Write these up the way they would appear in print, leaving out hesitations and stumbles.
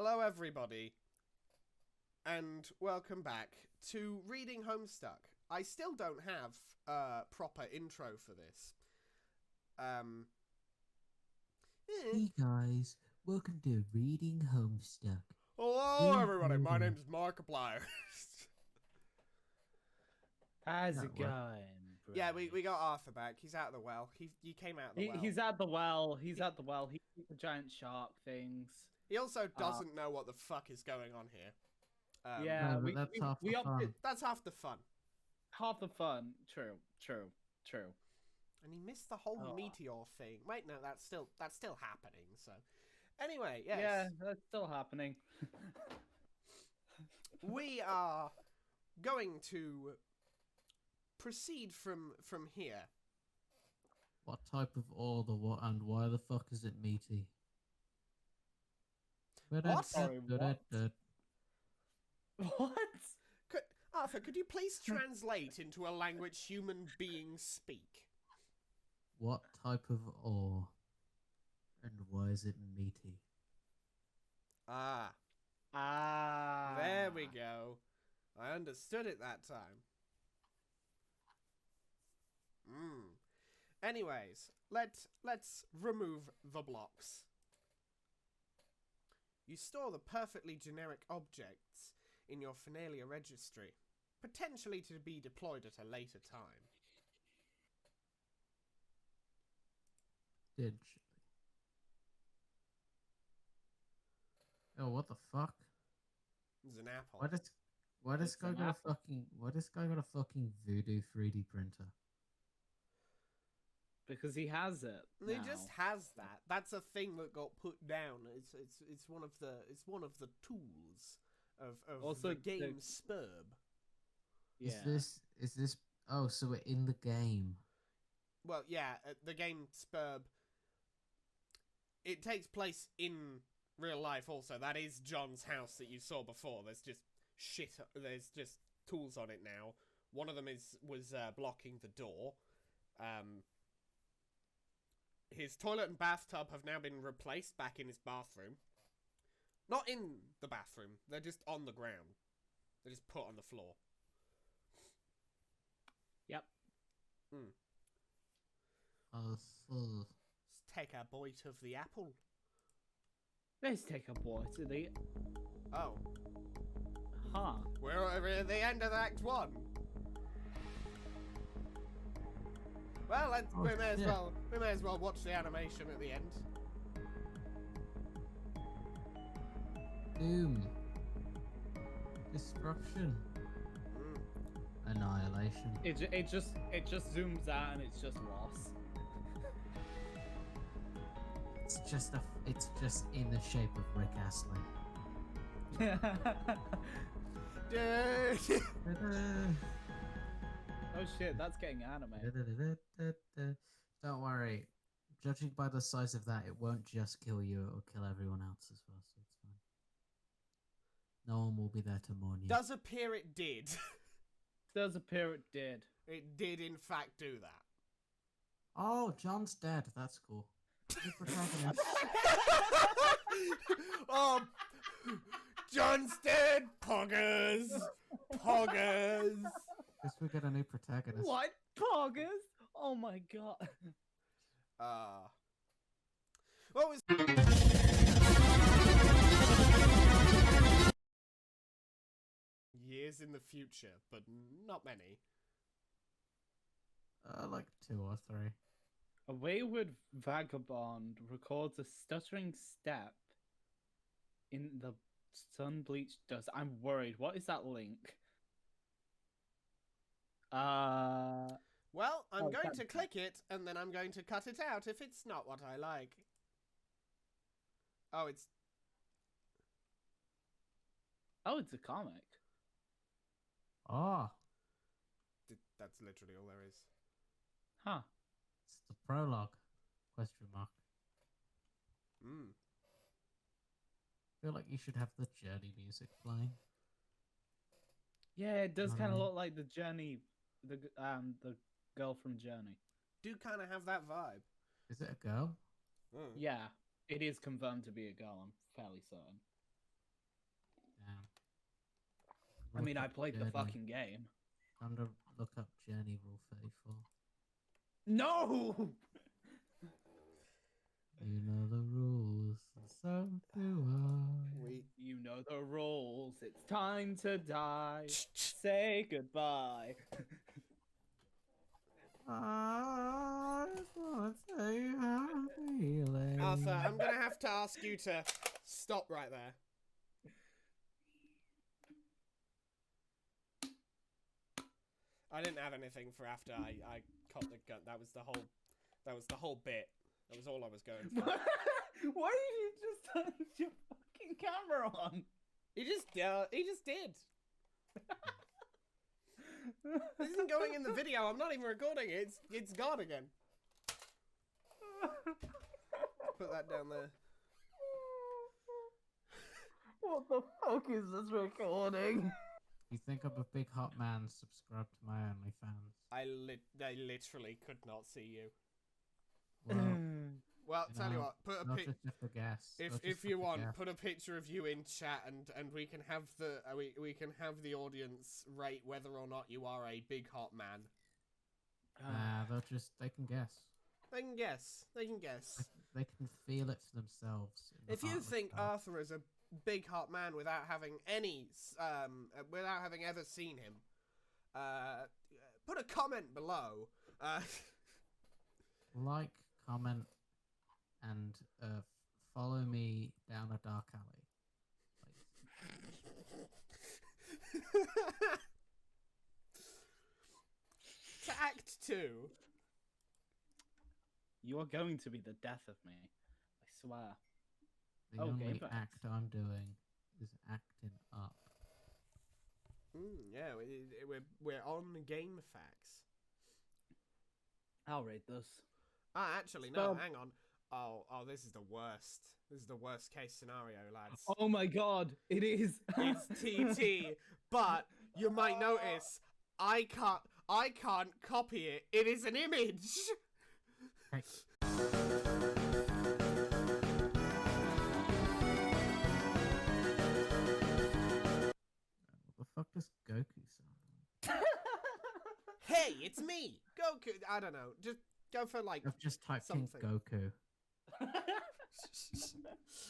Hello, everybody, and welcome back to Reading Homestuck. I still don't have a proper intro for this. Hey guys, welcome to Reading Homestuck. Hello, everybody. My name's Markiplier. How's Yeah, it what? going? Yeah, we got Arthur back. He's out of the well. He came out of the well. He's at the well. He's at the well. He eats the giant shark things. He also doesn't know what the fuck is going on here. Yeah, No, but that's half the fun. That's half the fun. half the fun. True. And he missed the whole meteor thing. Wait, no, that's still happening. So, anyway, yes. Yeah, that's still happening. We are going to proceed from here. What type of ore, the what, and why the fuck is it meaty? What? Sorry, what? What? Arthur, could you please translate into a language human beings speak? What type of ore, and why is it meaty? Ah, there we go. I understood it that time. Anyways, let's remove the blocks. You store the perfectly generic objects in your Finalia registry, potentially to be deployed at a later time. Digitally. Oh, what the fuck? There's an apple. Why does guy got a fucking voodoo 3D printer? Because he has it. He now. just has that. That's a thing that got put down. It's one of the tools of Also, the game Spurb. Yeah. Is this? Oh, so we're in the game. Well, yeah, the game Spurb. It takes place in real life. Also, that is John's house that you saw before. There's just shit. There's just tools on it now. One of them was blocking the door. His toilet and bathtub have now been replaced back in his bathroom. Not in the bathroom. They're just on the ground. They're just put on the floor. Yep. Let's take a bite of the apple. Let's take a bite of the. Oh. Huh. We're at the end of Act 1. Well, we may as well watch the animation at the end. Doom. Destruction. Annihilation. It just zooms out and it's just loss. It's just in the shape of Rick Astley. Oh shit, that's getting anime. Don't worry. Judging by the size of that, it won't just kill you, it will kill everyone else as well, so it's fine. No one will be there to mourn you. Does appear it did. Does appear it did. It did, in fact, do that. Oh, John's dead. That's cool. New protagonist. Oh, John's dead. Poggers. Poggers. Guess we get a new protagonist. What? Poggers? Oh my god. What was... Years in the future, but not many. Like 2 or 3. A wayward vagabond records a stuttering step in the sun-bleached dust. I'm worried. What is that link? Well, I'm going to click it, and then I'm going to cut it out if it's not what I like. Oh, it's... Oh, it's a comic. Oh. That's literally all there is. Huh. It's the prologue. Question mark. I feel like you should have the Journey music playing. Yeah, it does kind of look like the Journey, the girl from Journey. Do kind of have that vibe. Is it a girl? Yeah, it is confirmed to be a girl, I'm fairly certain. I mean, look I up played the Journey. fucking game. Time to look up Journey Rule 34. No! You know the rules, and so do I. You know the rules. It's time to die. Say goodbye. I just wanna tell you how I'm feeling. Arthur, I'm gonna have to ask you to stop right there. I didn't have anything for after I caught the gun. That was the whole bit. That was all I was going for. Why did you just turn your fucking camera on? He just did. This isn't going in the video. I'm not even recording it. It's gone again. Put that down there. What the fuck is this recording? You think I'm a big hot man? Subscribe to my OnlyFans. I literally could not see you. Well, Well, tell you what, put a not pic. just have to guess. If you want, put a picture of you in chat, and we can have we can have the audience rate whether or not you are a big hot man. They can guess. They can guess. They can guess. They can feel it for themselves. If you think Arthur is a big hot man without having without having ever seen him, put a comment below. Like, comment, and follow me down a dark alley. To Act 2. You are going to be the death of me. I swear. The only act I'm doing is acting up. Yeah, we're on game facts. I'll read this. Ah, actually, no, hang on. Oh, this is the worst. This is the worst case scenario, lads. Oh my god, it is. It's TT, but you might notice I can't copy it. It is an image. Hey. What the fuck does Goku sound like? Hey, it's me, Goku. I don't know. Just go for like. I've just typed something. in Goku.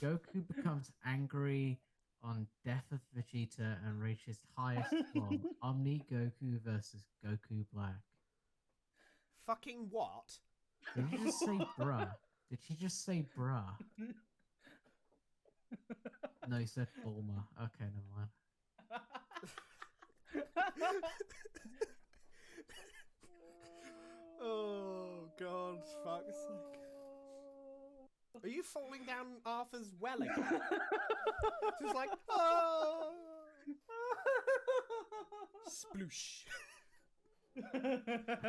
Goku becomes angry on death of Vegeta and reaches highest form. Omni Goku versus Goku Black. Fucking what? Did you just say bruh? Did she just say bruh? No, he said Bulma. Okay, never mind. Oh god, fuck's sake. Are you falling down Arthur's well again? Just like, oh. Sploosh. Damn, I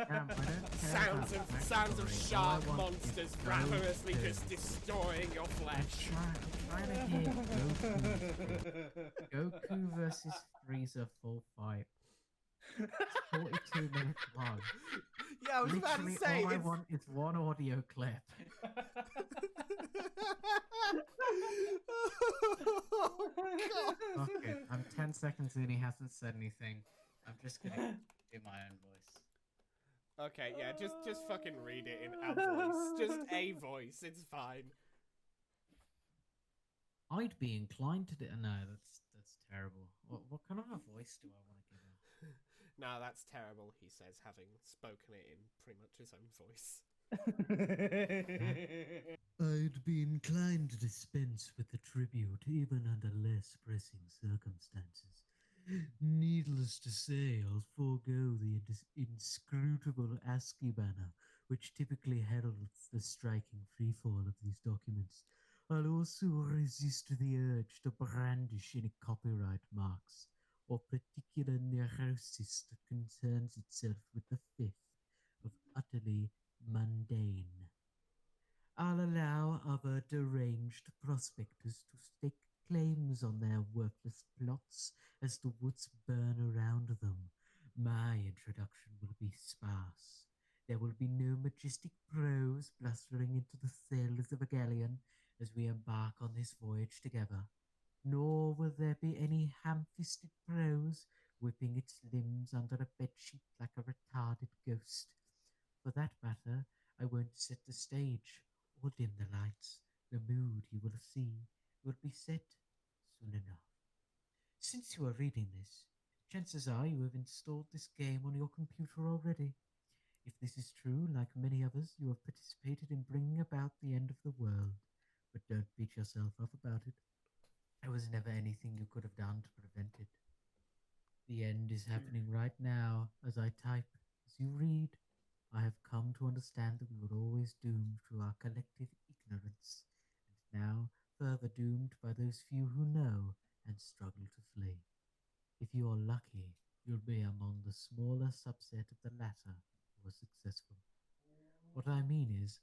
don't care Sounds about of backstory. shark All I want monsters is raporously Goku. just destroying your flesh. I'm trying to hear Goku versus Frieza full fight. It's 42 minutes long. Yeah, I was about to Literally, say, all I it's... want is one audio clip. Oh, God. Fuck it. I'm 10 seconds in, he hasn't said anything. I'm just gonna do my own voice. Okay, yeah, just fucking read it in a voice. Just a voice, it's fine. I'd be inclined to do. No, that's terrible. What kind of a voice do I want to give him? No, that's terrible, he says, having spoken it in pretty much his own voice. I'd be inclined to dispense with the tribute, even under less pressing circumstances. Needless to say, I'll forego the inscrutable ASCII banner, which typically heralds the striking freefall of these documents. I'll also resist the urge to brandish any copyright marks or particular neurosis that concerns itself with the fifth of utterly mundane. I'll allow other deranged prospectors to stake claims on their worthless plots as the woods burn around them. My introduction will be sparse. There will be no majestic prose blustering into the sails of a galleon as we embark on this voyage together, nor will there be any ham-fisted prose whipping its limbs under a bedsheet like a retarded ghost. For that matter, I won't set the stage or dim the lights. The mood you will see will be set soon enough. Since you are reading this, chances are you have installed this game on your computer already. If this is true, like many others, you have participated in bringing about the end of the world. But don't beat yourself up about it. There was never anything you could have done to prevent it. The end is happening right now as I type, as you read. I have come to understand that we were always doomed through our collective ignorance, and now further doomed by those few who know and struggle to flee. If you are lucky, you'll be among the smaller subset of the latter who are successful. What I mean is,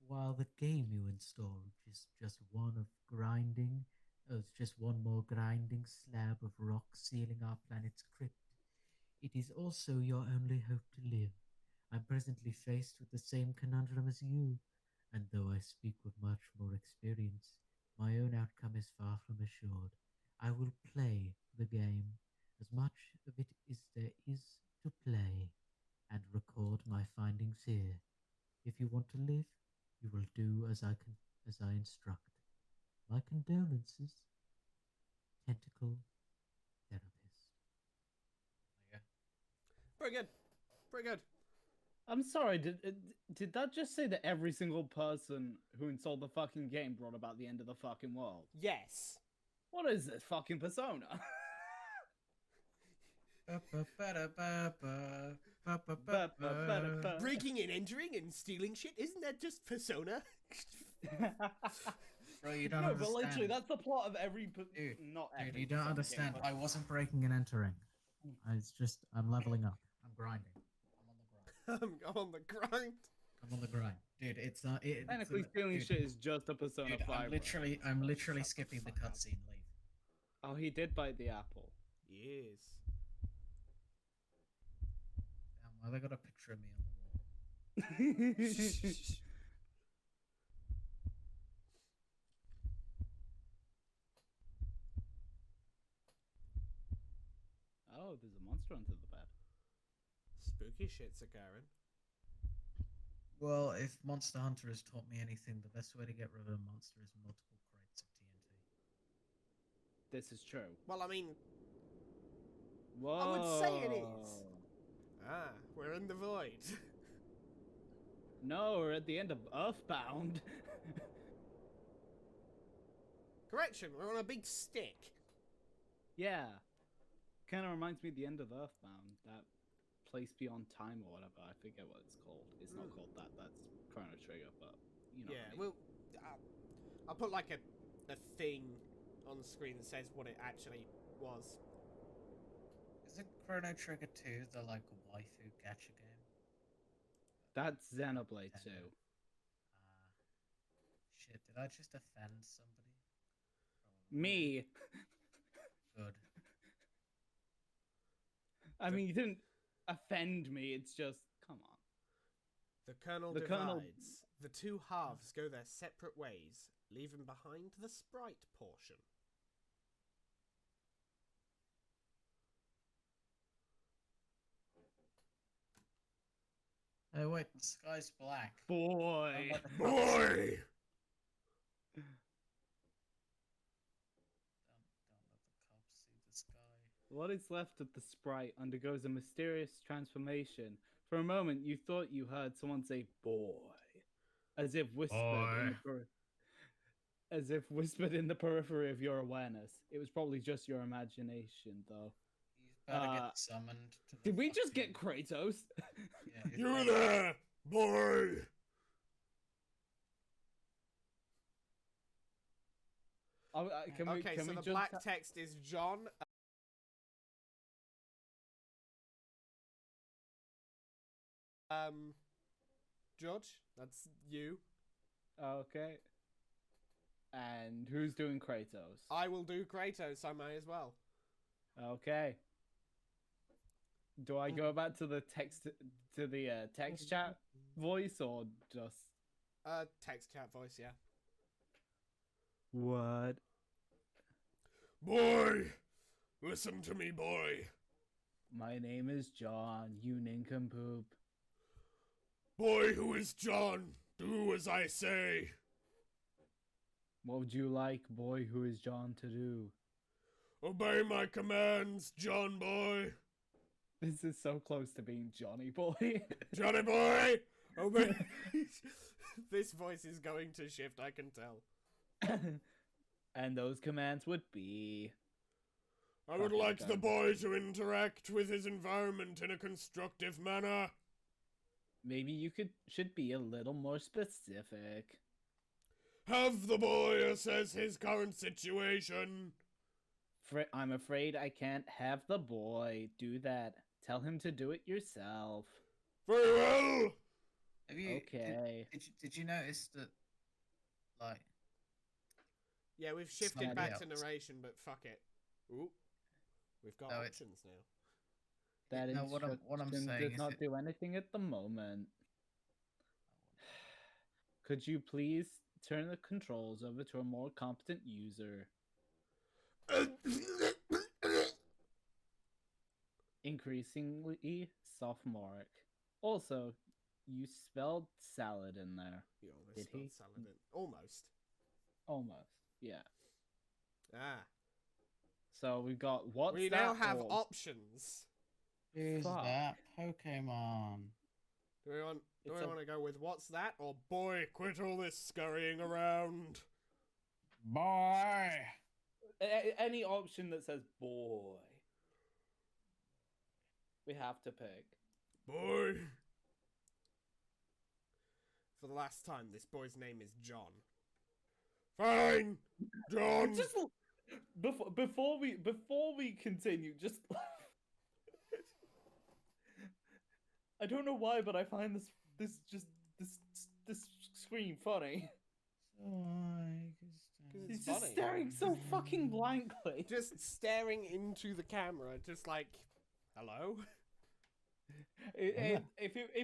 while the game you install is just one of grinding, it's just one more grinding slab of rock sealing our planet's crypt, it is also your only hope to live. I'm presently faced with the same conundrum as you, and though I speak with much more experience, my own outcome is far from assured. I will play the game, as much of it as there is to play, and record my findings here. If you want to live, you will do as I instruct. My condolences, Tentacle Therapist. There Pretty good. Pretty good. I'm sorry, did that just say that every single person who installed the fucking game brought about the end of the fucking world? Yes. What is this fucking Persona? Breaking and entering and stealing shit, isn't that just Persona? Bro, you don't No, understand. but literally, that's the plot of every. Dude, not every. Dude, you don't Persona understand. game, but- I wasn't breaking and entering. It's just, I'm leveling up. I'm grinding. I'm on the grind. I'm on the grind. I'm on the grind. Dude, it's not... Technically, stealing shit is just a Persona Dude, 5. I'm literally skipping the cutscene. Leave. Oh, he did bite the apple. Yes. Damn, why they got a picture of me on the wall? Oh, there's a monster under the bed. Spooky shit's occurring. Well, if Monster Hunter has taught me anything, the best way to get rid of a monster is multiple crates of TNT. This is true. Well, I mean, Whoa. I would say it is. Ah, we're in the void. No, we're at the end of Earthbound. Correction, we're on a big stick. Yeah. Kind of reminds me of the end of Earthbound. That place beyond time or whatever. I forget what it's called. It's not called that. That's Chrono Trigger, but you know. Yeah, what I mean. well, I'll put like a thing on the screen that says what it actually was. Is it Chrono Trigger 2, the like waifu gacha game? That's Xenoblade 2. Shit, did I just offend somebody? Me. Good. I mean, you didn't offend me. It's just, come on. The kernel The divides. kernel- The two halves go their separate ways, leaving behind the sprite portion. Oh wait, the sky's black. Boy. Boy! Don't let the cops see the sky. What is left of the sprite undergoes a mysterious transformation. For a moment, you thought you heard someone say "boy," as if whispered as if whispered in the periphery of your awareness. It was probably just your imagination, though. He's better get summoned to the Did we just fucking- get Kratos? Yeah, he's You better- there, boy! Oh, can we? Okay, Can so we the just black text is John. George, that's you. Okay. And who's doing Kratos? I will do Kratos, I may as well. Okay. Do I go back to the text text chat voice or just Text chat voice, yeah. what? Boy! Listen to me, boy. My name is John, you nincompoop. Boy who is John, do as I say. What would you like, boy who is John, to do? Obey my commands, John boy. This is so close to being Johnny Boy. Johnny boy! Obey. This voice is going to shift, I can tell. And those commands would be... I would Fucking like the done. boy to interact with his environment in a constructive manner. Maybe you should be a little more specific. Have the boy assess his current situation. I'm afraid I can't have the boy do that. Tell him to do it yourself. Very well. Have you? Okay. Did you notice that? Like, Yeah, we've shifted Somebody back to else. narration, but fuck it. Ooh. We've got No, options now. That No, what I'm instruction saying does is not it- do anything at the moment. Could you please turn the controls over to a more competent user? Increasingly sophomoric. Also, you spelled salad in there. You almost Did spelled he? salad in. Almost. Almost. Yeah. Ah. So we've got what's We that now have or- options. who's Fuck. that Pokemon? Do we want It's a- to go with what's that or boy quit all this scurrying around? Boy. Any option that says boy. We have to pick. Boy. For the last time, this boy's name is John. Fine, John. Just before we continue, just I don't know why, but I find this scream funny. It's He's just funny. staring so fucking blankly. Just staring into the camera, just like, hello. If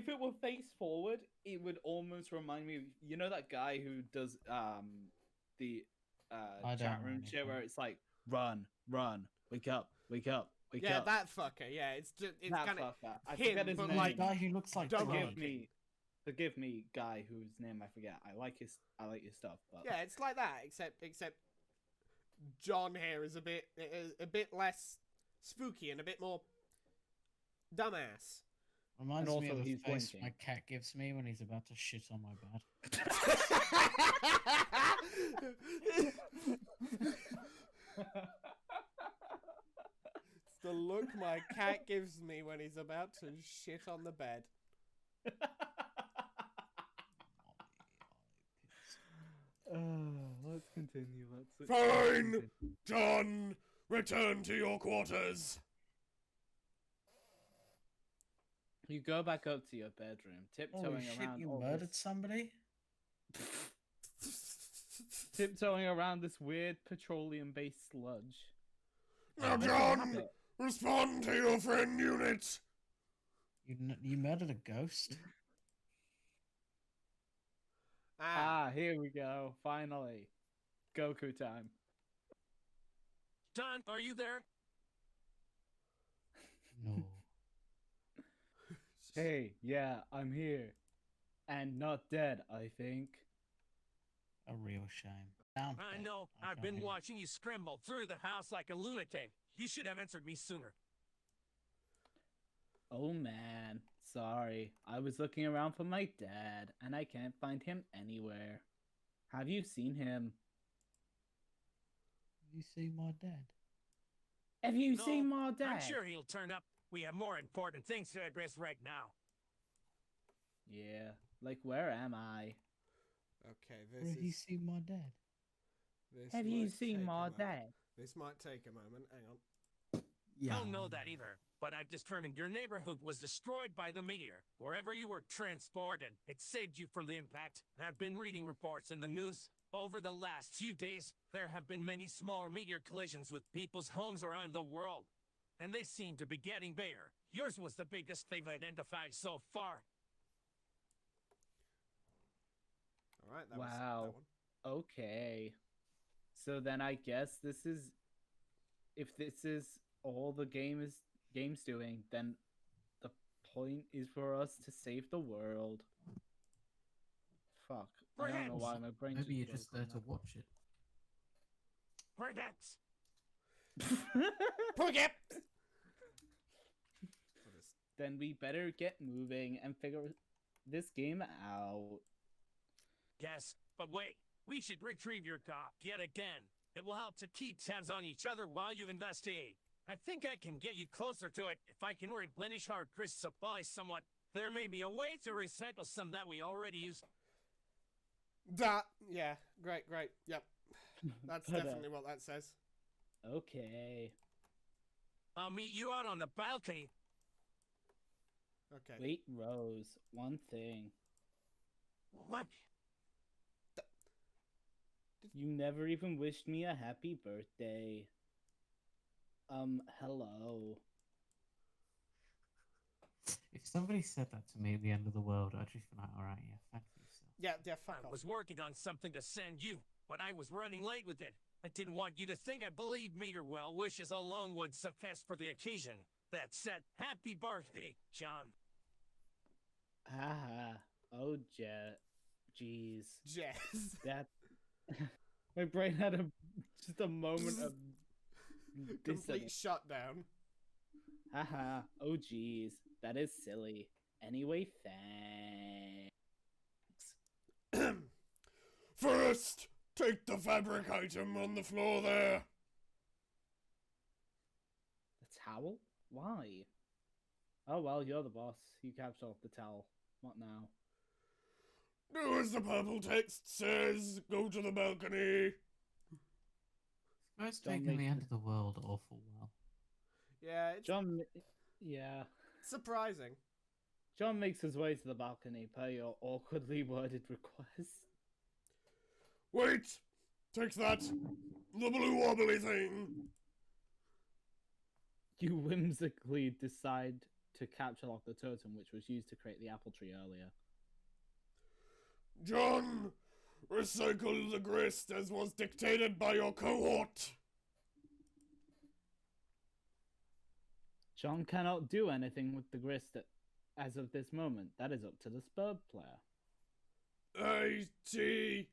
it were face forward, it would almost remind me of, you know, that guy who does the I chat don't know room shit anything. where it's like run, wake up, wake up. Yeah, that fucker. Yeah, it's just it's That kind of fucker. I him, forget his but name. like guy who looks like Doug Doug. Forgive me, guy whose name I forget. I like his stuff, but yeah, it's like that. Except John here is a bit less spooky and a bit more dumbass. Reminds And me also of the he's face blinking. my cat gives me when he's about to shit on my bed. It's the look my cat gives me when he's about to shit on the bed. Let's continue. Fine! John, return to your quarters. You go back up to your bedroom, Holy tiptoeing shit, around. you all murdered this, somebody? tiptoeing around this weird petroleum-based sludge. Now, Make it John, happen. respond to your friend unit. You murdered a ghost? Here we go. Finally, Goku time. John, are you there? No. Hey, yeah, I'm here, and not dead. I think. A real shame. Down I there. know. I I've can't been hear. watching you scramble through the house like a lunatic. You should have answered me sooner. Oh man, sorry. I was looking around for my dad, and I can't find him anywhere. Have you seen him? You see my dad? Have you No, seen my dad? I'm sure he'll turn up. We have more important things to address right now. Yeah, like where am I? Okay, Where this he is. see my dad? This Have you might seen take a my moment. dad? This might take a moment. Hang on. Yeah. I don't know that either, but I've determined your neighborhood was destroyed by the meteor. Wherever you were transported, it saved you from the impact. I've been reading reports in the news. Over the last few days, there have been many smaller meteor collisions with people's homes around the world, and they seem to be getting bigger. Yours was the biggest they've identified so far. All right. That Wow. Was that one. Okay. So then I guess this is, if this is all the game is game's doing, then the point is for us to save the world. Fuck. I don't know Perhaps. why my brain Maybe you're just just there to broke watch it. Perhaps. on that. Forget. Then we better get moving and figure this game out. Yes, but wait. We should retrieve your cop yet again. It will help to keep tabs on each other while you investigate. I think I can get you closer to it if I can replenish our Chris supply somewhat. There may be a way to recycle some that we already used. That. Yeah. Great. Yep. That's But, definitely what that says. Okay. I'll meet you out on the balcony. Okay. Wait, Rose. One thing. What? You never even wished me a happy birthday. Hello. If somebody said that to me at the end of the world, I'd just be like, alright, yeah, thank you, sir. Yeah. Fuck I off. was working on something to send you, but I was running late with it. I didn't want you to think I believed me your well wishes alone would suffice for the occasion. That said, happy birthday, John. Haha. Oh, jeez. Jess. That. My brain had just a moment of Complete dissonance. shutdown. Haha. Oh, jeez. That is silly. Anyway, thanks. First, take the fabric item on the floor there. The towel? Why? Oh, well, you're the boss. You captured off the towel. What now? Do as the purple text says. Go to the balcony. This guy's John taking the makes end of the world awful well. Yeah, it's John. Yeah. surprising. John makes his way to the balcony per your awkwardly worded request. Wait! Take that! The blue wobbly thing! You whimsically decide to capture lock the totem which was used to create the apple tree earlier. John! Recycle the grist as was dictated by your cohort! John cannot do anything with the grist as of this moment. That is up to the Spurb player. I-T...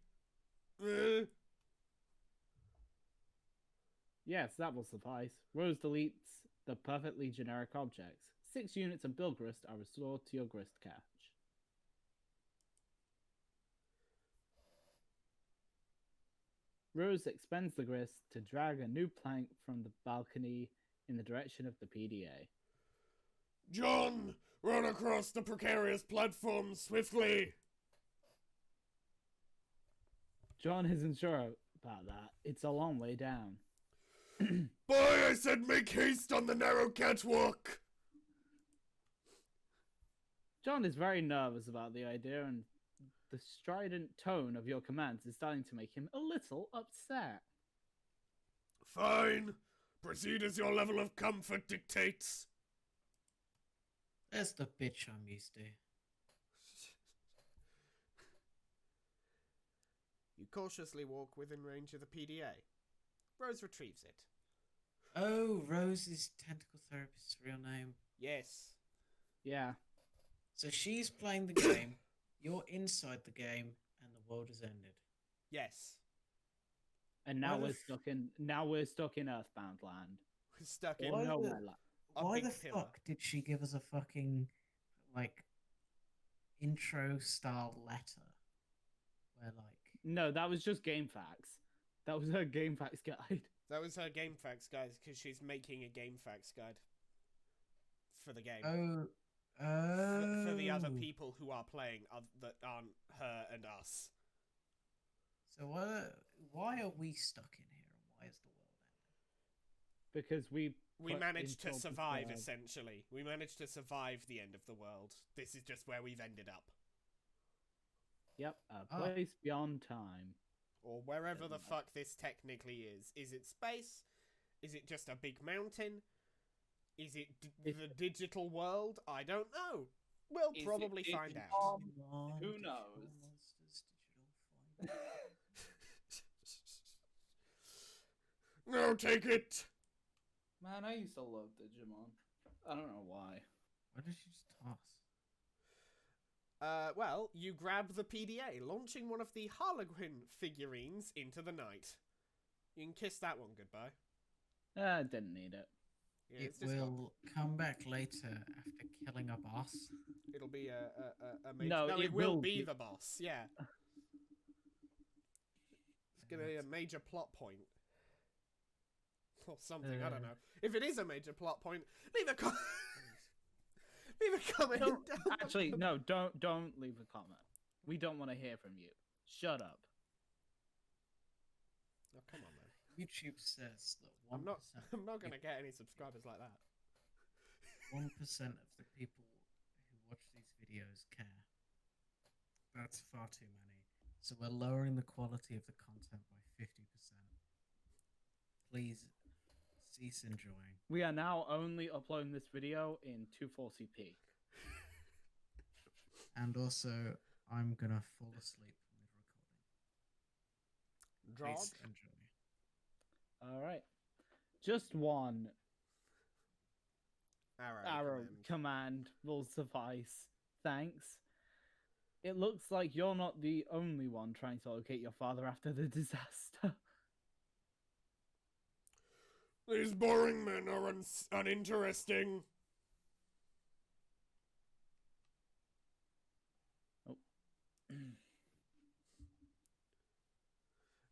Yes, that will suffice. Rose deletes the perfectly generic objects. 6 units of bill grist are restored to your grist cache. Rose expends the grist to drag a new plank from the balcony in the direction of the PDA. John! Run across the precarious platform swiftly! John isn't sure about that. It's a long way down. Boy, I said make haste on the narrow catwalk! John is very nervous about the idea, and the strident tone of your commands is starting to make him a little upset. Fine. Proceed as your level of comfort dictates. There's the bitch I'm used to. You cautiously walk within range of the PDA. Rose retrieves it. Oh, Rose is Tentacle Therapist's real name. Yes. Yeah. So she's playing the game, you're inside the game, and the world has ended. Yes. And now Why the we're stuck in Earthbound land. We're stuck in Why No, the- my la- a Why big the pillar. fuck did she give us a fucking, like, intro-style letter? Where, like... No, that was just game facts. That was her game facts guide. That was her game facts, guys, because she's making a game facts guide for the game. Oh... For the other Oh. people who are playing that aren't her and us. So why are we stuck in here, and why is the world ending? Because we put managed to into survive, Spurb. essentially. We managed to survive the end of the world. This is just where we've ended up. Yep, a Ah. place beyond time. Or wherever the Doesn't matter. fuck this technically is. Is it space? Is it just a big mountain? Is it the digital world? I don't know. We'll Is probably it find digital? out. Who Digital knows? monsters, digital fight. No, take it! Man, I used to love Digimon. I don't know why. Why did you just toss? Well, you grab the PDA, launching one of the Harlequin figurines into the night. You can kiss that one goodbye. Didn't need it. Yeah, It it's just got- will come back later after killing a boss. it'll be a major... No, it it will will be be- the boss, yeah. It's gonna be a major plot point. Or something, I don't know. If it is a major plot point, leave a comment. Leave a comment Don't- down Actually, below. no, don't leave a comment. We don't want to hear from you. Shut up. Oh, come on, man. YouTube says that 1%, I'm not gonna get any subscribers like that. 1% of the people who watch these videos care. That's far too many. So we're lowering the quality of the content by 50%. Please cease enjoying. We are now only uploading this video in 240p. And also, I'm gonna fall asleep mid-recording. George? Please enjoy. All right. Just one arrow command will suffice. Thanks. It looks like you're not the only one trying to locate your father after the disaster. These boring men are uninteresting. Oh.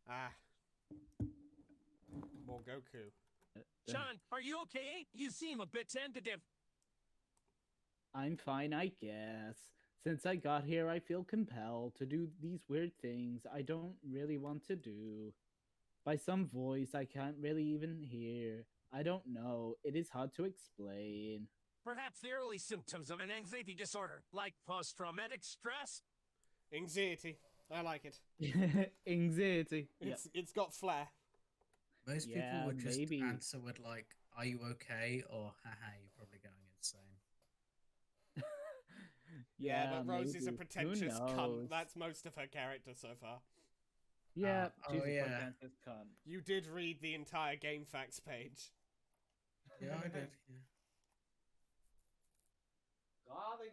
Ah. More Goku. Sean, are you okay? You seem a bit tentative. I'm fine, I guess. Since I got here, I feel compelled to do these weird things I don't really want to do. By some voice I can't really even hear. I don't know. It is hard to explain. Perhaps the early symptoms of an anxiety disorder, like post-traumatic stress? Anxiety. I like it. Anxiety. Yep. It's got flair. Most Yeah, people would just maybe. answer with like, "Are you okay?" or "Haha, you're probably going insane." Yeah, but Rose is a maybe. Who pretentious knows? cunt. That's most of her character so far. Yeah, oh, she's a yeah. pretentious cunt. You did read the entire game facts page. Yeah, I did. Yeah.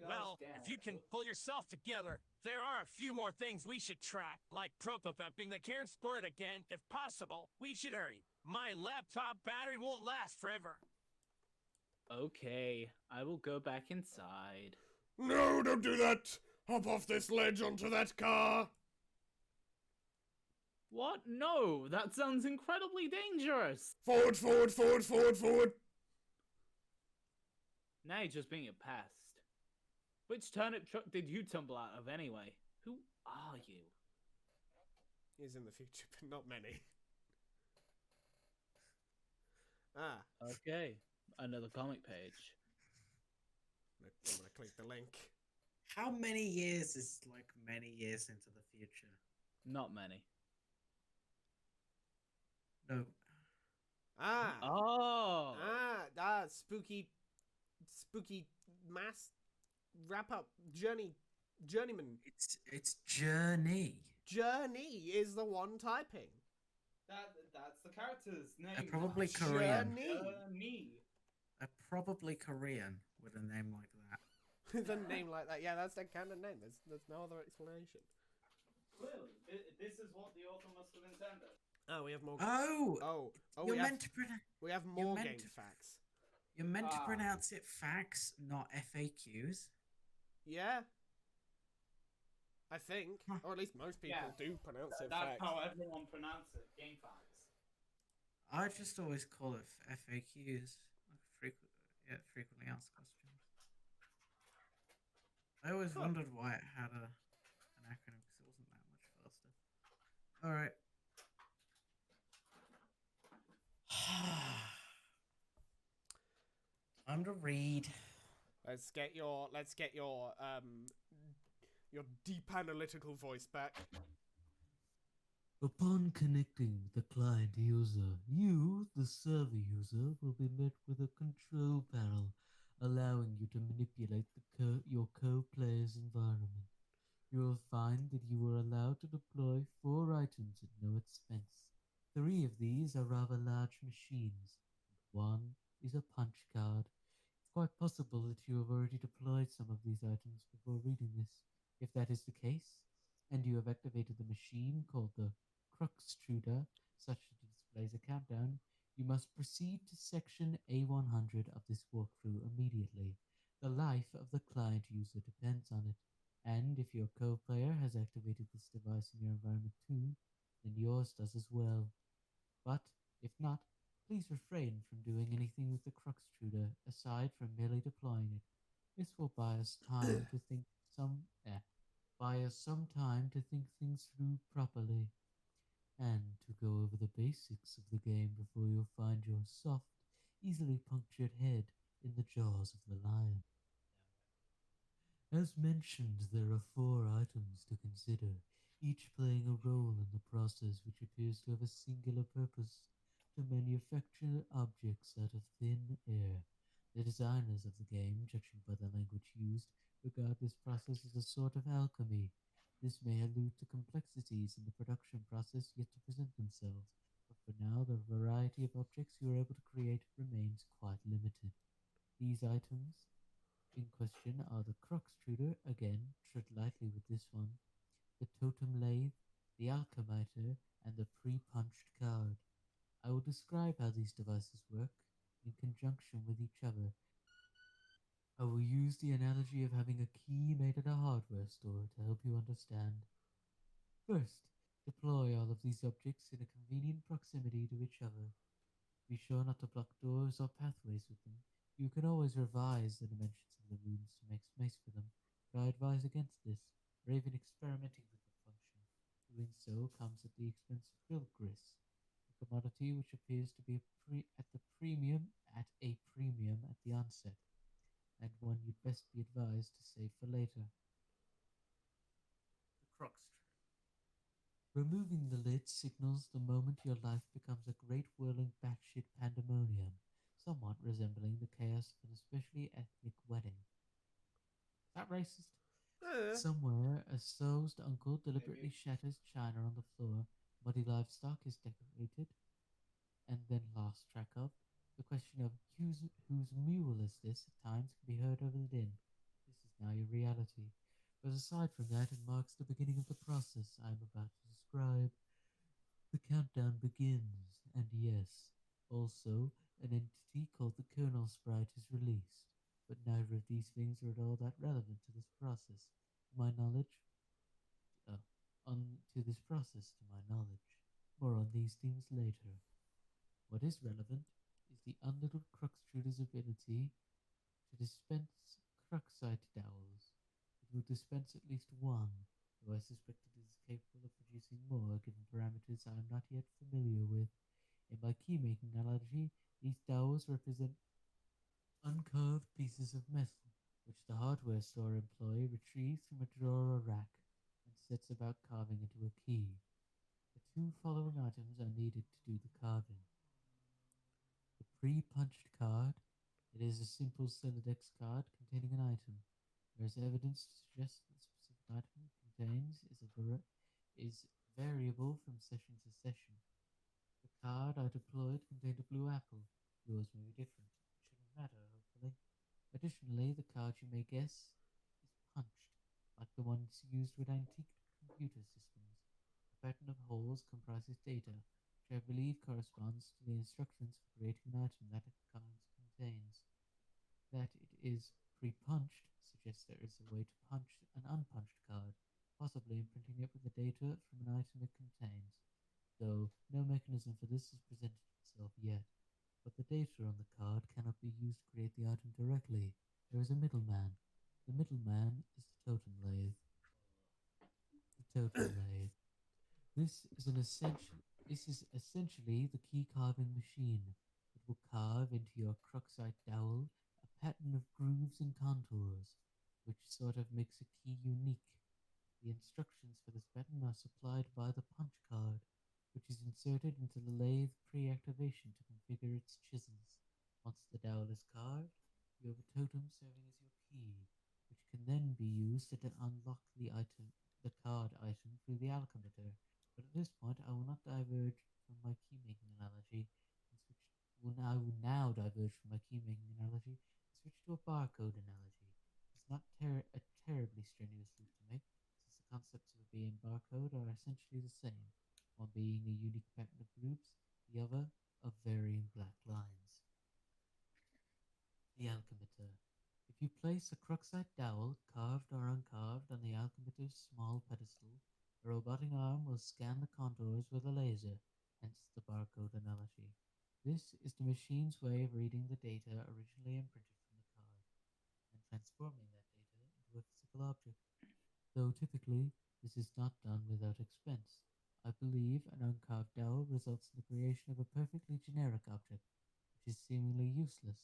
Well, if you can pull yourself together, there are a few more things we should try, like prototyping the Cairn Sport again. If possible, we should hurry. My laptop battery won't last forever. Okay, I will go back inside. No, don't do that! Hop off this ledge onto that car! What? No, that sounds incredibly dangerous. Forward, forward, forward, forward, forward! Now you're just being a pest. Which turnip truck did you tumble out of anyway? Who are you? Is in the future, but not many. Ah, Okay, another comic page. I'm gonna click the link. How many years is like many years into the future? Not many. No. Ah! Oh! Spooky mass wrap up journeyman. It's Journey. Journey is the one typing. That's the character's name. They're probably Korean. Me. They're probably Korean with a name like that. With a name like that, yeah, that's their canon name. There's no other explanation. Clearly, this is what the author must have intended. Oh, we have more. Oh, we you're have, meant to we have more meant game to- facts. you're meant to Ah. pronounce it facts, not FAQs. Yeah. I think, Huh. or at least most people Yeah. do pronounce it That's facts. how everyone pronounces it. Game facts. I just always call it FAQs, like frequently asked questions. I always wondered why it had an acronym because it wasn't that much faster. All right. Time to read. Let's get your deep analytical voice back. Upon connecting the client user, you, the server user, will be met with a control panel allowing you to manipulate your co-player's environment. You will find that you are allowed to deploy 4 items at no expense. 3 of these are rather large machines, and 1 is a punch card. quite possible that you have already deployed some of these items before reading this. If that is the case, and you have activated the machine called the Cruxtruder, such that it displays a countdown, you must proceed to section A100 of this walkthrough immediately. The life of the client user depends on it, and if your co-player has activated this device in your environment too, then yours does as well. But if not, please refrain from doing anything with the Cruxtruder aside from merely deploying it. This will buy us time to think some buy us some time to think things through properly and to go over the basics of the game before you find your soft, easily punctured head in the jaws of the lion. As mentioned, there are four items to consider, each playing a role in the process which appears to have a singular purpose to manufacture objects out of thin air. The designers of the game, judging by the language used, regard this process as a sort of alchemy. This may allude to complexities in the production process yet to present themselves, but for now the variety of objects you are able to create remains quite limited. These items in question are the Cruxtruder, again, tread lightly with this one, the Totem Lathe, the Alchemiter, and the pre-punched card. I will describe how these devices work in conjunction with each other. I will use the analogy of having a key made at a hardware store to help you understand. First, deploy all of these objects in a convenient proximity to each other. Be sure not to block doors or pathways with them. You can always revise the dimensions of the rooms to make space for them, but I advise against this, or even experimenting with the function. Doing so comes at the expense of bilgris, a commodity which appears to be at the premium at a premium at the onset, and one you'd best be advised to save for later. The Crux Removing the lid signals the moment your life becomes a great whirling batshit pandemonium, somewhat resembling the chaos of an especially ethnic wedding. Is that racist? Somewhere, a soused uncle deliberately shatters china on the floor, muddy livestock is decorated, and then lost track of. The question of whose mule is this at times can be heard over the din. This is now your reality. But aside from that, it marks the beginning of the process I am about to describe. The countdown begins, and yes, also, an entity called the kernel sprite is released. But neither of these things are at all that relevant to this process. To my knowledge, uh, to my knowledge. More on these things later. What is relevant is the unlittled Cruxtruder's ability to dispense Cruxite dowels. It will dispense at least one, though I suspect it is capable of producing more given parameters I am not yet familiar with. In my key-making analogy, these dowels represent uncarved pieces of metal, which the hardware store employee retrieves from a drawer or rack and sets about carving into a key. The two following items are needed to do the carving. The pre-punched card. It is a simple Celodex card containing an item. There is evidence to suggest that the specific item it contains is variable from session to session. The card I deployed contained a blue apple. Yours may be different. It shouldn't matter, hopefully. Additionally, the card you may guess is punched, like the ones used with antique computer systems. A pattern of holes comprises data, which I believe corresponds to the instructions for creating an item that card contains. That it is pre-punched suggests there is a way to punch an unpunched card, possibly imprinting it with the data from an item it contains, though no mechanism for this has presented itself yet. But the data on the card cannot be used to create the item directly. There is a middleman. The middleman is the totem lathe. The totem lathe. This is essentially the key carving machine. It will carve into your cruxite dowel a pattern of grooves and contours, which sort of makes a key unique. The instructions for this pattern are supplied by the punch card, which is inserted into the lathe pre-activation to configure its chisels. Once the dowel is carved, you have a totem serving as your key, which can then be used to unlock the card item through the alchemitor. But at this point, I will not diverge from my key-making analogy, I will now diverge from my key-making analogy and switch to a barcode analogy. It's not a terribly strenuous loop to make, since the concepts of a B and barcode are essentially the same, one being a unique pattern of groups, the other of varying black lines. The Alchemitter. If you place a cruxite dowel, carved or uncarved, on the Alchemitter's small pedestal, a robotic arm will scan the contours with a laser, hence the barcode analogy. This is the machine's way of reading the data originally imprinted from the card, and transforming that data into a physical object. Though typically, this is not done without expense. I believe an uncarved dowel results in the creation of a perfectly generic object, which is a seemingly useless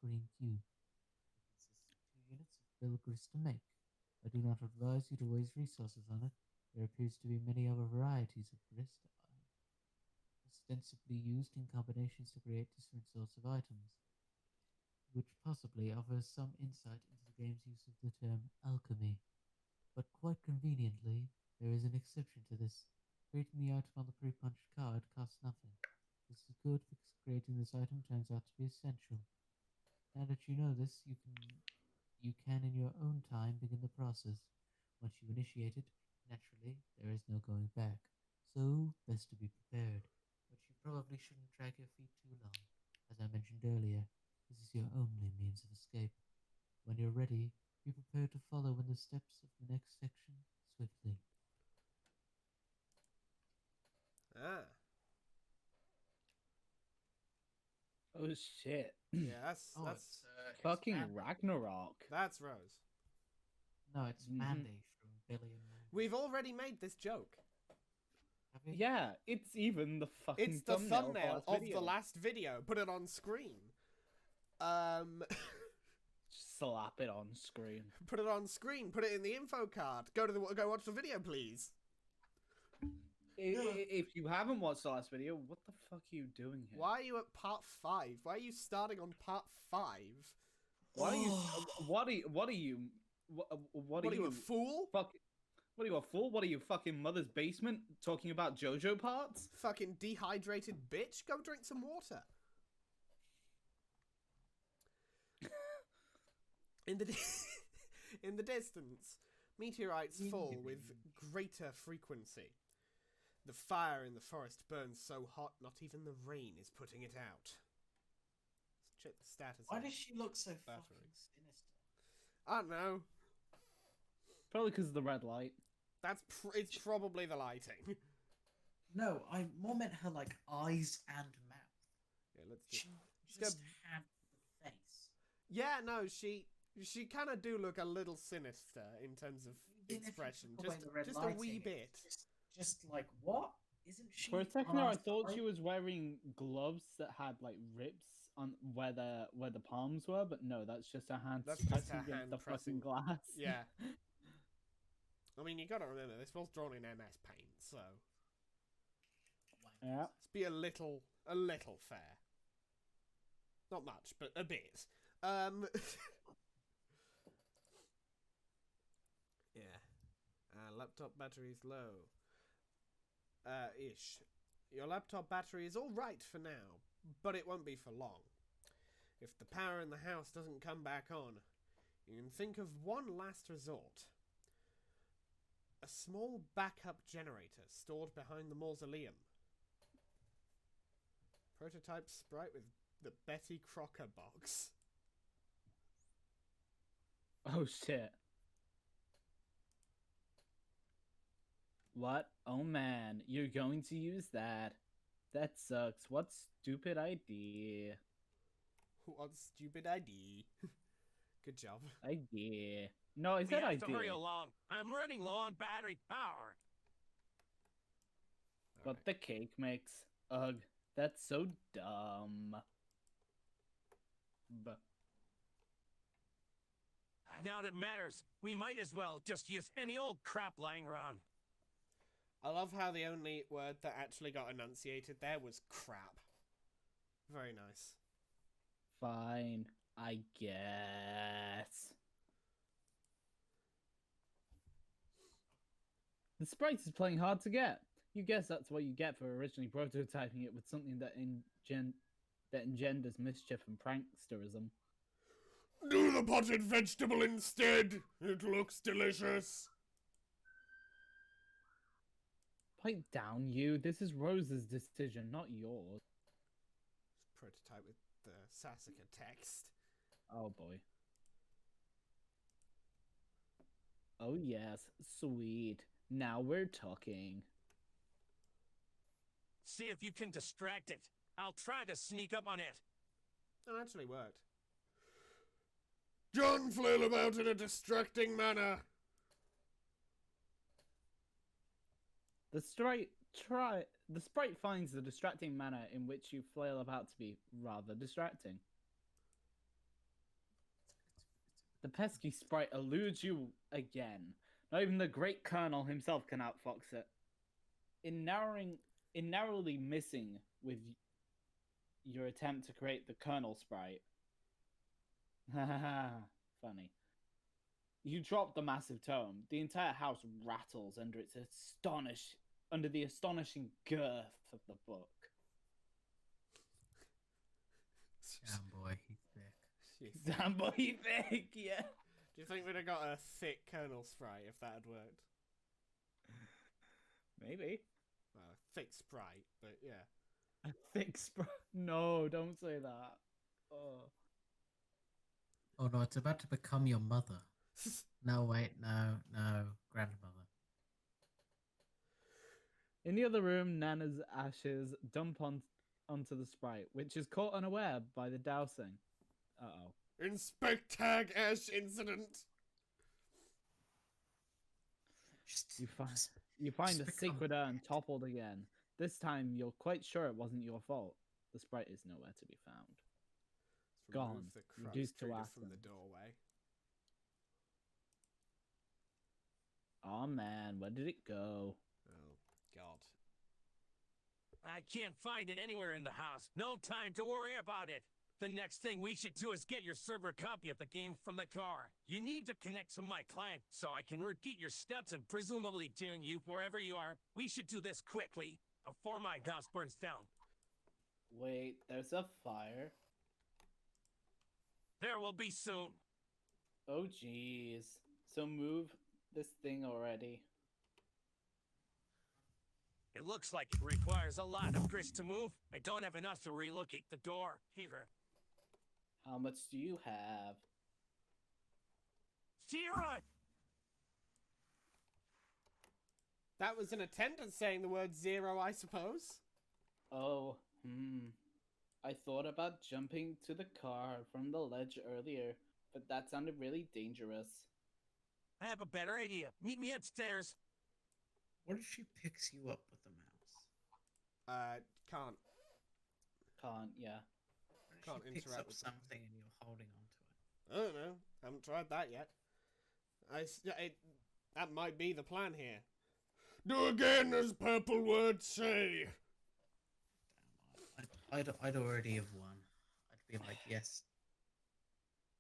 green cube. It consists of 2 units of bill grist to make. I do not advise you to waste resources on it. There appears to be many other varieties of grist, ostensibly used in combinations to create different sorts of items, which possibly offers some insight into the game's use of the term alchemy. But quite conveniently, there is an exception to this. Creating the item on the pre-punched card costs nothing. This is good because creating this item turns out to be essential. Now that you know this, you can in your own time begin the process. Once you initiate it, naturally, there is no going back. So, best to be prepared. But you probably shouldn't drag your feet too long. As I mentioned earlier, this is your only means of escape. When you're ready, be prepared to follow in the steps of the next section swiftly. Ah. Oh shit. Yeah, that's Oh, that's it's Fucking Mandy. Ragnarok. that's Rose. No, it's Mhm. Mandy from Billy and Mandy. We've already made this joke. Have we? Yeah, it's even the fucking It's the thumbnail of video. the last video. Put it on screen. Slap it on screen. Put it on screen. Put it in the info card. Go watch the video, please. If you haven't watched the last video, what the fuck are you doing here? Why are you at part 5? Why are you starting on part 5? What are you? What are you? What are you? What What are you, a fool? Fuck. What are you, a fool? What are you, fucking mother's basement talking about JoJo parts? Fucking dehydrated bitch. Go drink some water. In the in the distance, meteorites fall with greater frequency. The fire in the forest burns so hot, not even the rain is putting it out. Let's check the status. Why of does she look so battery. fucking sinister? I don't know. Probably because of the red light. It's probably the lighting. No, I more meant her like eyes and mouth. Yeah, let's She just just had the face. Yeah, no, she kind of do look a little sinister in terms of Even if you expression, took away the red just a wee lighting, bit. it's Just like what? Isn't she? For a second on there, our I thought side? she was wearing gloves that had like rips on where the palms were, but no, that's just her hand That's just pressing her against hand the pressing. fucking glass. Yeah. I mean, you gotta remember this was drawn in MS Paint, so Yeah. let's be a little fair. Not much, but a bit. Yeah. Laptop battery's low. Ish. Your laptop battery is all right for now, but it won't be for long. If the power in the house doesn't come back on, you can think of one last resort. A small backup generator stored behind the mausoleum. Prototype Sprite with the Betty Crocker box. Oh shit. What? Oh man, you're going to use that. That sucks. What stupid idea. What stupid idea. Good job. Idea. No, I We said have idea. to hurry along. I'm running low on battery power. But the cake mix. Ugh, that's so dumb. But Now that matters, we might as well just use any old crap lying around. I love how the only word that actually got enunciated there was crap. Very nice. fine, I guess. The Sprite is playing hard to get. You guess that's what you get for originally prototyping it with something that that engenders mischief and pranksterism. Do the potted vegetable instead. It looks delicious. Pipe down, you. This is Rose's decision, not yours. Prototype with the Sasuke text. Oh boy. Oh yes, sweet. Now we're talking. See if you can distract it. I'll try to sneak up on it. That actually worked. John flail about in a distracting manner. The sprite finds the distracting manner in which you flail about to be rather distracting. The pesky sprite eludes you again. Not even the great colonel himself can outfox it. In narrowly missing with your attempt to create the colonel sprite. Funny. You drop the massive tome. The entire house rattles under the astonishing girth of the book. Damn boy, he's thick. Damn boy, thick, yeah. Do you think we'd have got a thick Colonel Sprite if that had worked? Maybe. Well, a thick Sprite, but yeah. A thick sprite. No, don't say that. Oh. Oh no, it's about to become your mother. No, wait, no, grandmother. In the other room, Nana's ashes dump onto the sprite, which is caught unaware by the dousing. Uh-oh. Inspect Tag Ash Incident. You find a become- sacred urn toppled again. This time, you're quite sure it wasn't your fault. The sprite is nowhere to be found. Remove Gone. the crux Reduced to trigger atoms. from the doorway. Oh man, where did it go? Oh, God. I can't find it anywhere in the house. No time to worry about it. The next thing we should do is get your server copy of the game from the car. You need to connect to my client so I can repeat your steps and presumably tune you wherever you are. We should do this quickly before my house burns down. Wait, there's a fire. There will be soon. Oh jeez. So move this thing already. It looks like it requires a lot of grist to move. I don't have enough to relocate the door either. How much do you have? Zero! That was an attempt at saying the word zero, I suppose. Oh, I thought about jumping to the car from the ledge earlier, but that sounded really dangerous. I have a better idea. Meet me upstairs. What if she picks you up with the mouse? Can't. Can't, yeah. What if Can't she picks interact up with them. something and you're holding on to it? I don't know. Haven't tried that yet. That might be the plan here. Do again as purple words say. Damn, I'd already have won. I'd be like, yes.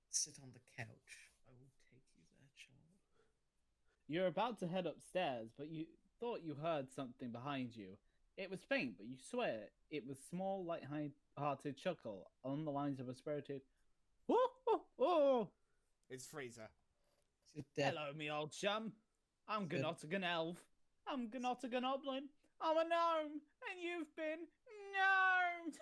Sit on the couch. I will take you there, child. You're about to head upstairs, but you thought you heard something behind you. It was faint, but you swear it was small, light-hearted chuckle along the lines of a spirited, "Oh, oh, oh!" It's Freezer. She's dead. Hello, me old chum. I'm Good. Gnotigan Elf. I'm Gnotigan Oblin. I'm a gnome, and you've been gnomed.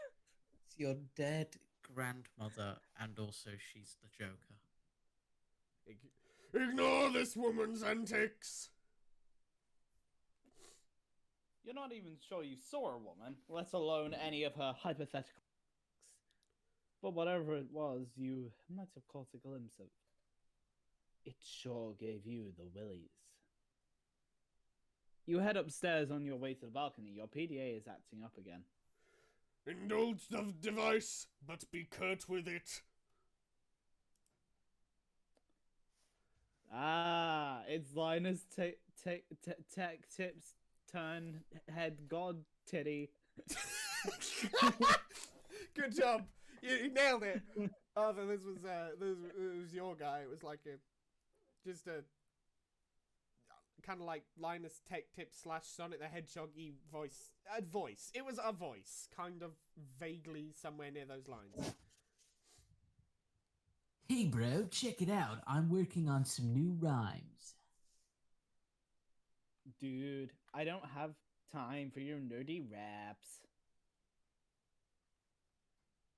It's your dead grandmother, and also she's the Joker. Ignore this woman's antics. You're not even sure you saw a woman, let alone any of her hypothetical. But whatever it was, you might have caught a glimpse of. It sure gave you the willies. You head upstairs on your way to the balcony. Your PDA is acting up again. Indulge the device, but be curt with it. Ah, it's Linus Tech Tips turn head god titty. Good job. You nailed it. Arthur, this was your guy. It was like just a kind of like Linus Tech Tip / Sonic the Hedgehog-y voice. Voice. It was a voice, kind of vaguely somewhere near those lines. Hey, bro, check it out. I'm working on some new rhymes. Dude, I don't have time for your nerdy raps.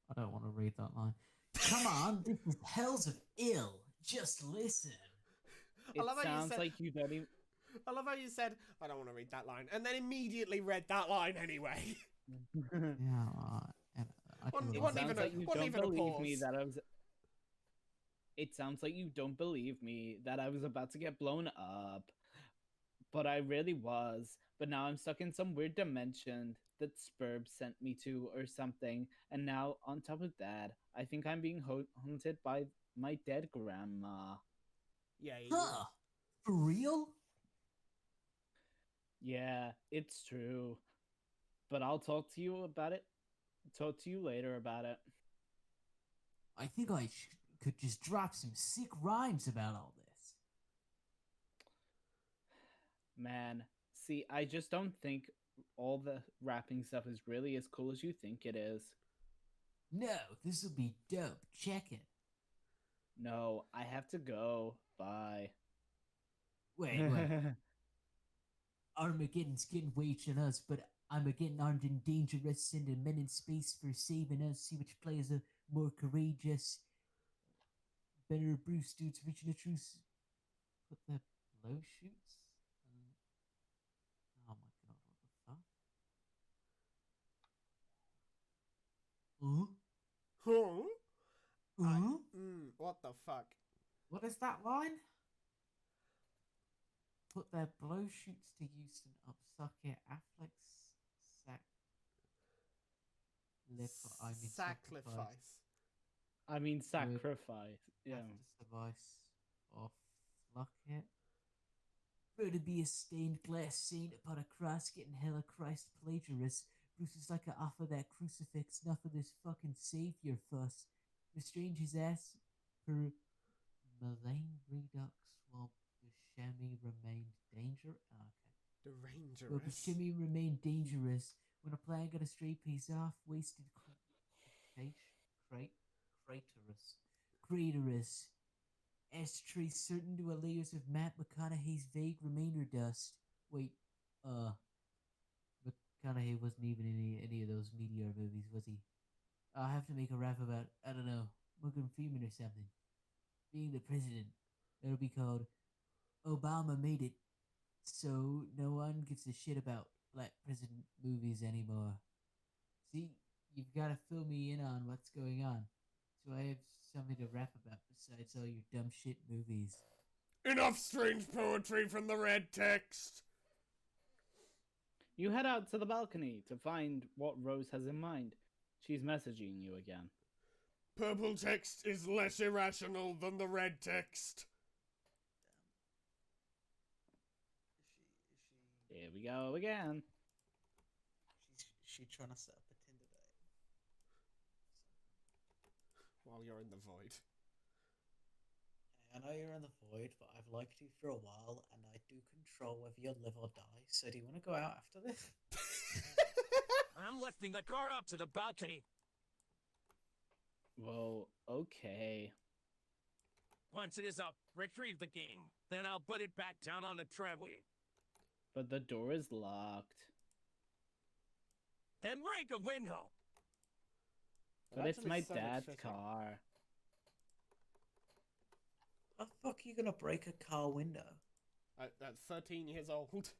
I don't want to read that line. Come on, this is Hells of Ill. Just listen. It sounds like you don't even... I love how you said, I don't want to read that line, and then immediately read that line anyway. Yeah, and I can It Wasn't sounds even a- like you wasn't don't even a believe me pause. that I was... It sounds like you don't believe me that I was about to get blown up. But I really was. But now I'm stuck in some weird dimension that Spurb sent me to or something. And now, on top of that, I think I'm being haunted by my dead grandma. Yeah. Huh? For real? Yeah, it's true. But I'll talk to you about it. Talk to you later about it. I think I could just drop some sick rhymes about all this. Man, see, I just don't think all the rapping stuff is really as cool as you think it is. No, this will be dope. Check it. No, I have to go. Bye. Wait. Armageddon's getting waged on us, but I'm getting armed and dangerous, sending men in space for saving us. See which players are more courageous. Better Bruce dudes reaching a truce. Put the blow shoots? Oh my god, what the fuck? What the fuck? What is that line? Put their blow shoots to use and upsuck Affleck's Sacrifice. I mean, sacrifice. Yeah. Device off luck it. Better be a stained glass saint upon a cross getting hella Christ plagiarist. Bruce is like a off of that crucifix, enough of this fucking savior fuss. Restrained his ass per malign redux while Buscemi remained dangerous. Oh, okay. Well, Buscemi remained dangerous when a plan got a stray piece off, wasted Craterus. Ashtray certain to a layers of Matt McConaughey's vague remainder dust. Wait, McConaughey wasn't even in any of those Meteor movies, was he? I'll have to make a rap about, I don't know, Morgan Freeman or something. Being the president. It'll be called Obama Made It, so no one gives a shit about Black President movies anymore. See, you've got to fill me in on what's going on, so I have something to rap about besides all your dumb shit movies. Enough strange poetry from the red text! You head out to the balcony to find what Rose has in mind. She's messaging you again. Purple text is less irrational than the red text. Here we go again. She's trying to set up a Tinder date. While you're in the void. Hey, I know you're in the void, but I've liked you for a while, and I do control whether you live or die. So do you want to go out after this? I'm lifting the car up to the balcony. Well, okay. Once it is up, retrieve the game. Then I'll put it back down on the tramway. But the door is locked. Then break a window. But it's my dad's car. How the fuck are you gonna break a car window? At 13 years old.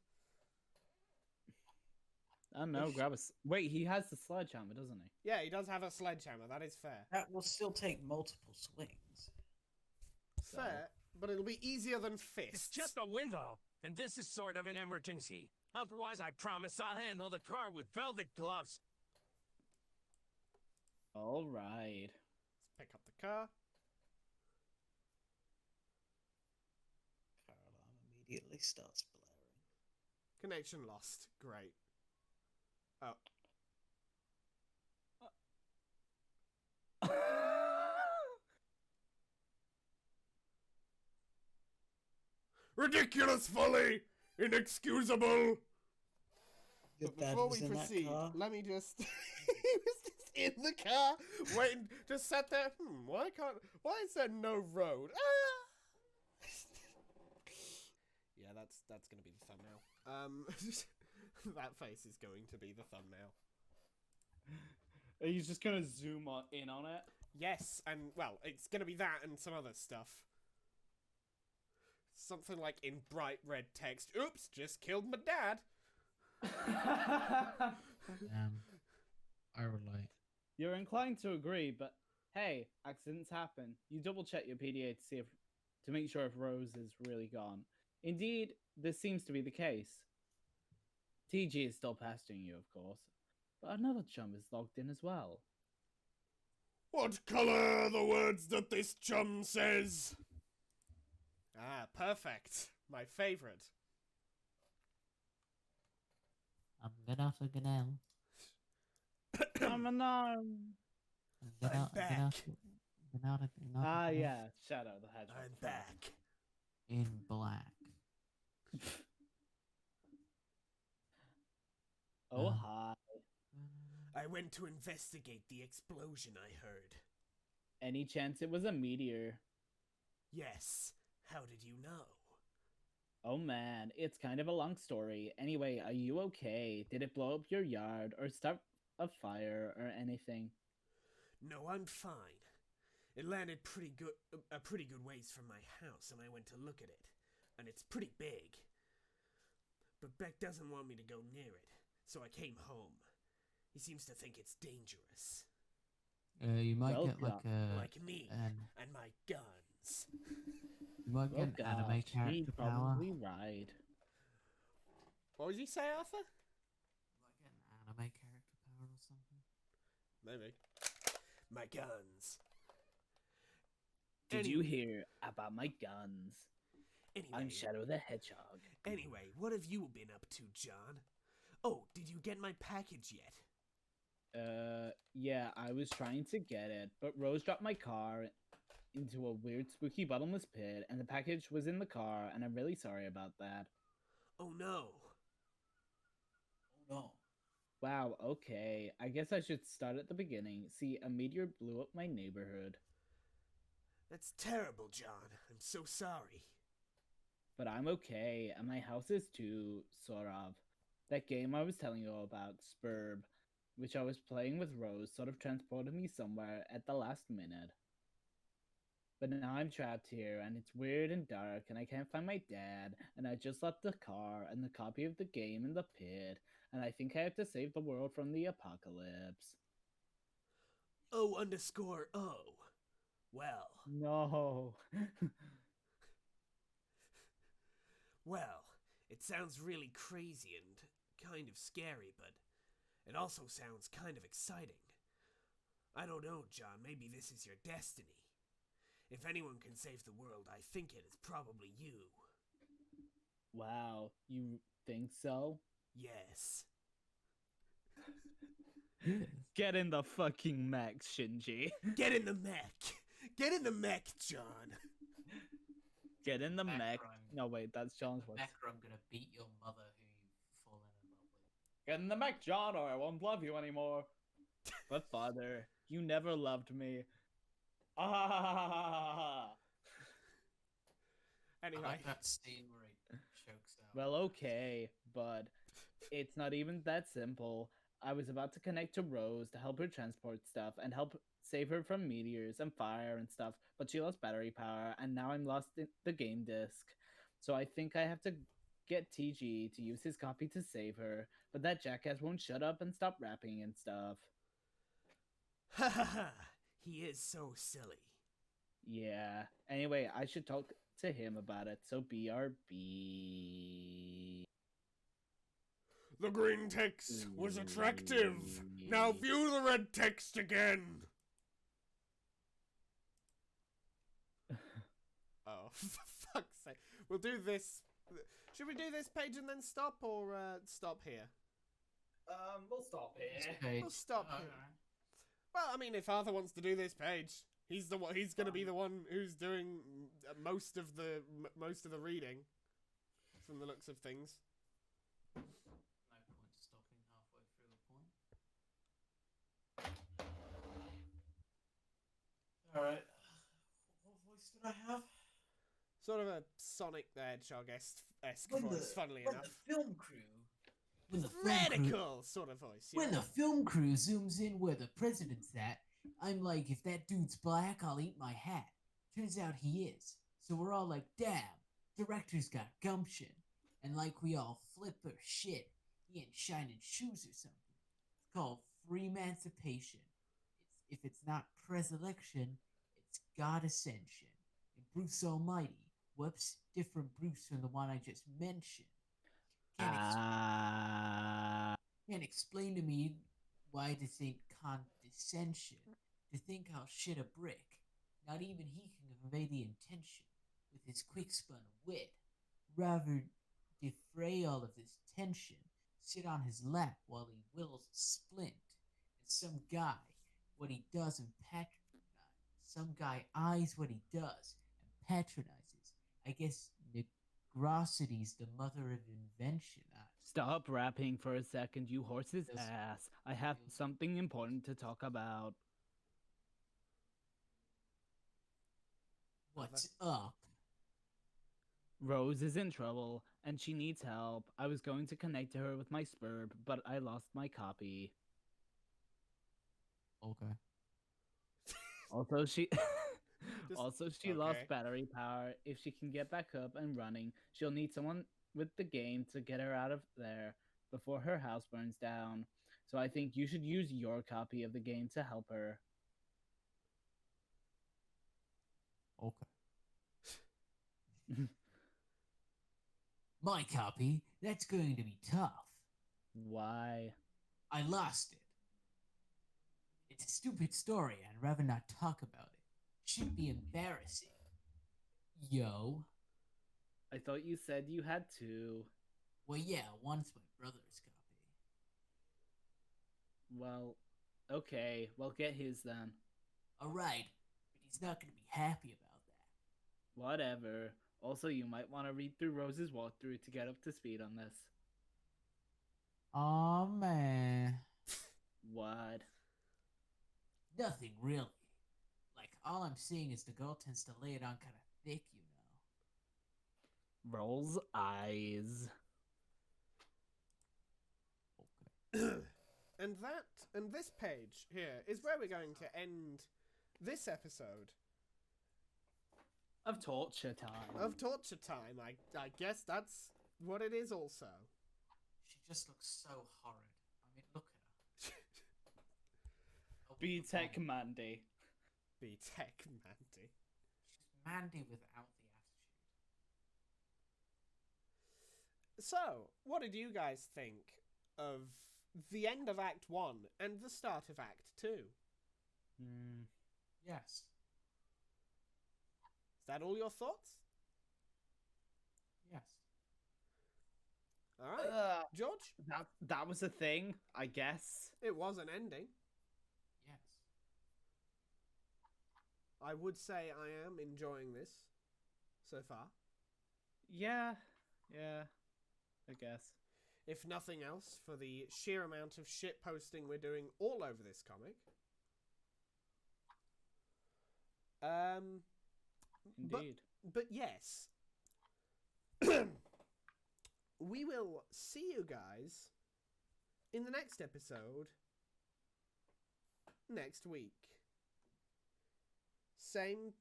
I don't know, grab a... Wait, he has the sledgehammer, doesn't he? Yeah, he does have a sledgehammer, that is fair. That will still take multiple swings. Fair, but it'll be easier than fists. It's just a window, and this is sort of an emergency. Otherwise, I promise I'll handle the car with velvet gloves. All right. Let's pick up the car. Car alarm immediately starts blaring. Connection lost. Great. Oh. Ridiculous folly! Inexcusable! Your But dad before was we in that proceed, car. let me just... he was just in the car, waiting, just sat there, why is there no road? Ah! Yeah, that's gonna be the thumbnail. That face is going to be the thumbnail. Are you just gonna zoom in on it? Yes, and, well, it's gonna be that and some other stuff. Something like in bright red text, oops, just killed my dad. I relate. You're inclined to agree, but hey, accidents happen. You double check your PDA to make sure if Rose is really gone. Indeed, this seems to be the case. TG is still pestering you, of course, but another chum is logged in as well. What color are the words that this chum says? Ah, perfect. My favorite. I'm gonna have to go now. I'm back. Ah, yeah, Shadow the Hedgehog. I'm back. In black. Oh, hi. I went to investigate the explosion I heard. Any chance it was a meteor? Yes. How did you know? Oh man, it's kind of a long story. Anyway, are you okay? Did it blow up your yard or start a fire or anything? No, I'm fine. It landed pretty good ways from my house, and I went to look at it. And it's pretty big. But Beck doesn't want me to go near it, so I came home. He seems to think it's dangerous. You might Well get like a Like me and my guns. you might get an anime character power. Probably right. What did you say, Arthur? You might get an anime character power or something. Maybe. My guns. Did you hear about my guns? Anyway, I'm Shadow the Hedgehog. Anyway, what have you been up to, John? Oh, did you get my package yet? Yeah, I was trying to get it, but Rose dropped my car into a weird, spooky, bottomless pit, and the package was in the car, and I'm really sorry about that. Oh no. Oh no. Wow, okay. I guess I should start at the beginning. See, a meteor blew up my neighborhood. That's terrible, John. I'm so sorry. But I'm okay, and my house is too, sort of. That game I was telling you about, Spurb, which I was playing with Rose, sort of transported me somewhere at the last minute. But now I'm trapped here, and it's weird and dark, and I can't find my dad, and I just left the car and the copy of the game in the pit, and I think I have to save the world from the apocalypse. O_O. Well. No. Well, it sounds really crazy and kind of scary, but it also sounds kind of exciting. I don't know, John, maybe this is your destiny. If anyone can save the world, I think it is probably you. Wow, you think so? Yes. Get in the fucking mech, Shinji. Get in the mech! Get in the mech, John! Get in the mech. Macron. No, wait, that's John's voice. Macron, I'm gonna beat your mother who you've fallen in love with. Get in the mech, John, or I won't love you anymore. But father, you never loved me. Ah. I Anyway. like that scene where he chokes out. Well, okay, but it's not even that simple. I was about to connect to Rose to help her transport stuff and help save her from meteors and fire and stuff, but she lost battery power, and now I'm lost in the game disc. So I think I have to get TG to use his copy to save her, but that jackass won't shut up and stop rapping and stuff. Ha ha ha! He is so silly. Yeah. Anyway, I should talk to him about it, so BRB. The green text was attractive. Now view the red text again. Oh, for fuck's sake. We'll do this. Should we do this page and then stop, or stop here? We'll stop We'll stop here. Well, I mean, if Arthur wants to do this page, he's the one. He's going to be the one who's doing most of the reading. from the looks of things. No point stopping halfway through a point. Alright. What voice did I have? Sort of a Sonic the Hedgehog-esque When voice, funnily enough. the film crew... When the film crew... Medical sort of voice, yeah. When the film crew zooms in where the president's at, I'm like, if that dude's black, I'll eat my hat. Turns out he is. So we're all like, damn, director's got gumption. And like we all flip our shit. He ain't shining shoes or something. It's called free emancipation. If it's not pres-election, it's God ascension. And Bruce Almighty, whoops, different Bruce from the one I just mentioned. Can't explain to me why this ain't condescension. To think I'll shit a brick. Not even he can convey the intention with his quick-spun wit. Rather defray all of this tension, sit on his lap while he whittles a splint, and some guy, what he does and some guy eyes what he does and patronizes. I guess negrosity's the mother of invention. Stop rapping for a second, you horse's ass. I have something important to talk about. What's up? Rose is in trouble, and she needs help. I was going to connect to her with my Spurb, but I lost my copy. Okay. Also, she Okay. lost battery power. If she can get back up and running, she'll need someone with the game to get her out of there before her house burns down. So I think you should use your copy of the game to help her. Okay. My copy? That's going to be tough. Why? I lost it. It's a stupid story. I'd rather not talk about it. Should be embarrassing. Yo. I thought you said you had two. Well, yeah, one's my brother's copy. Well, okay. Well, get his then. Alright, but he's not going to be happy about that. Whatever. Also, you might want to read through Rose's walkthrough to get up to speed on this. Aw, man. What? Nothing really. Like, all I'm seeing is the girl tends to lay it on kind of thick, you know. Rolls eyes. Okay. And this page here is where we're going to end this episode Of torture time. of torture time. I guess that's what it is also. She just looks so horrid. I mean, look at her. B-Tech Mandy. B-Tech Mandy. She's Mandy without the attitude. So, what did you guys think of the end of Act 1 and the start of Act 2? Yes. Is that all your thoughts? Yes. Alright. George? That was a thing, I guess. It was an ending. Yes. I would say I am enjoying this so far. Yeah, I guess. If nothing else, for the sheer amount of shit posting we're doing all over this comic. Indeed. But yes. We will see you guys in the next episode next week. Same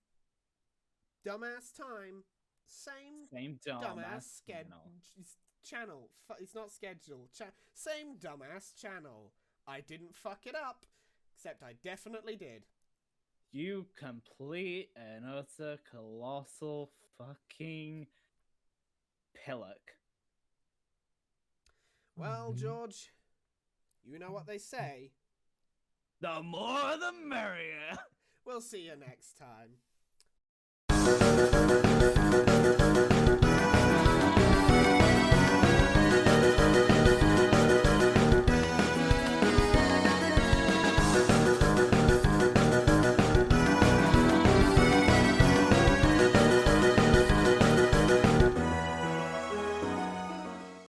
dumbass time. Same dumbass channel. It's not schedule. Same dumbass channel. I didn't fuck it up, except I definitely did. You complete and utter colossal fucking pillock. Well, George, you know what they say. The more the merrier. We'll see you next time.